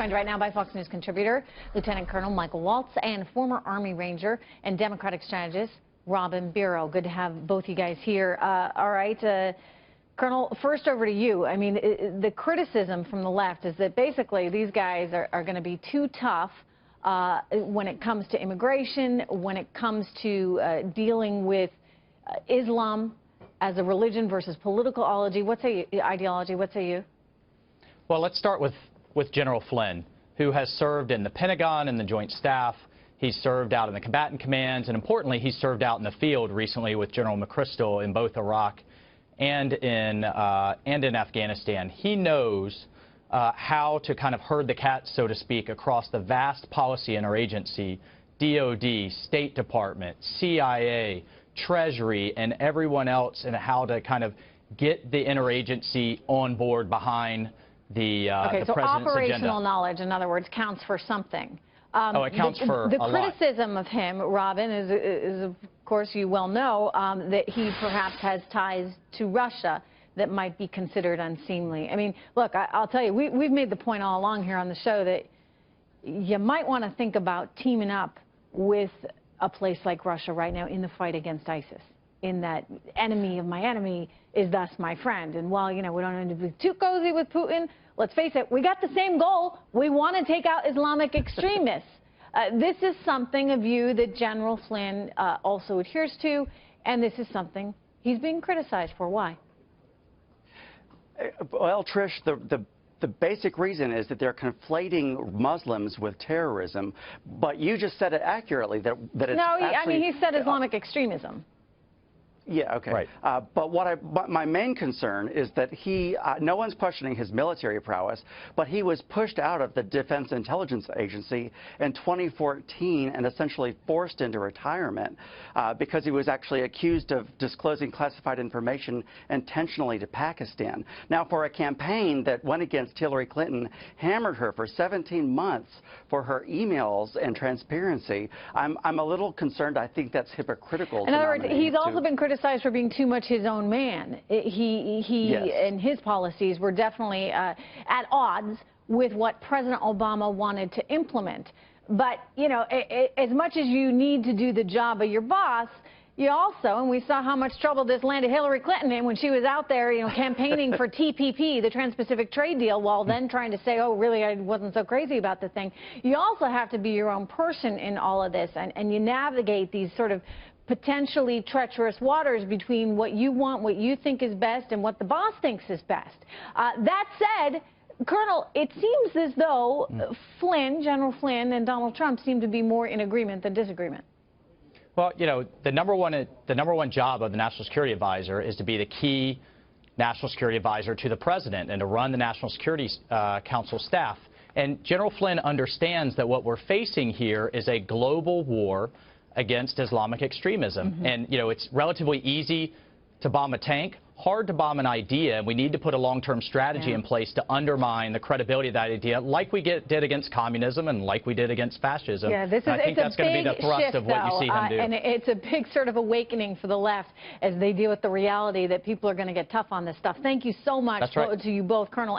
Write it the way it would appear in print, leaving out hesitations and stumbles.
joined right now by Fox News contributor, Lieutenant Colonel Michael Waltz, and former Army Ranger and Democratic strategist Robin Biro. Good to have both you guys here. All right, Colonel, first over to you. I mean, the criticism from the left is that basically these guys are going to be too tough when it comes to immigration, when it comes to dealing with Islam as a religion versus political ideology. What say you? Well, let's start with General Flynn, who has served in the Pentagon and the Joint Staff. He's served out in the combatant commands, and importantly, he's served out in the field recently with General McChrystal in both Iraq and in Afghanistan. He knows how to kind of herd the cats, so to speak, across the vast policy interagency, DOD, State Department, CIA, Treasury, and everyone else, and how to kind of get the interagency on board behind the president's agenda. Operational knowledge, in other words, counts for something. It counts for the a criticism lot. Of him, Robin, is of course you well know that he perhaps has ties to Russia that might be considered unseemly. I mean, look, I'll tell you, we've made the point all along here on the show that you might want to think about teaming up with a place like Russia right now in the fight against ISIS, in that enemy of my enemy is thus my friend. And while, you know, we don't need to be too cozy with Putin, let's face it, we got the same goal. We want to take out Islamic extremists. This is something, a view that General Flynn also adheres to, and this is something he's being criticized for. Why? Well, Trish, the basic reason is that they're conflating Muslims with terrorism, but you just said it accurately, that it's No, actually, I mean, he said Islamic extremism. Yeah, okay. Right. But my main concern is that no one's questioning his military prowess, but he was pushed out of the Defense Intelligence Agency in 2014 and essentially forced into retirement because he was actually accused of disclosing classified information intentionally to Pakistan. Now, for a campaign that went against Hillary Clinton, hammered her for 17 months for her emails and transparency, I'm a little concerned. I think that's hypocritical. In other words, he's also been criticized for being too much his own man. He and his policies were definitely at odds with what President Obama wanted to implement. But, you know, as much as you need to do the job of your boss, you also, and we saw how much trouble this landed Hillary Clinton in when she was out there, you know, campaigning for TPP, the Trans-Pacific Trade Deal, while then trying to say, oh, really, I wasn't so crazy about the thing. You also have to be your own person in all of this, and you navigate these sort of potentially treacherous waters between what you want, what you think is best, and what the boss thinks is best. That said, Colonel, it seems as though Flynn, General Flynn, and Donald Trump seem to be more in agreement than disagreement. Well, you know, the number one job of the National Security Advisor is to be the key National Security Advisor to the President and to run the National Security Council staff. And General Flynn understands that what we're facing here is a global war against Islamic extremism. And, you know, it's relatively easy to bomb a tank, hard to bomb an idea, and we need to put a long-term strategy in place to undermine the credibility of that idea, like we did against communism and like we did against fascism. Yeah, I think that's going to be the thrust shift, of what you see him do. And it's a big sort of awakening for the left as they deal with the reality that people are going to get tough on this stuff. Thank you so much to you both, Colonel.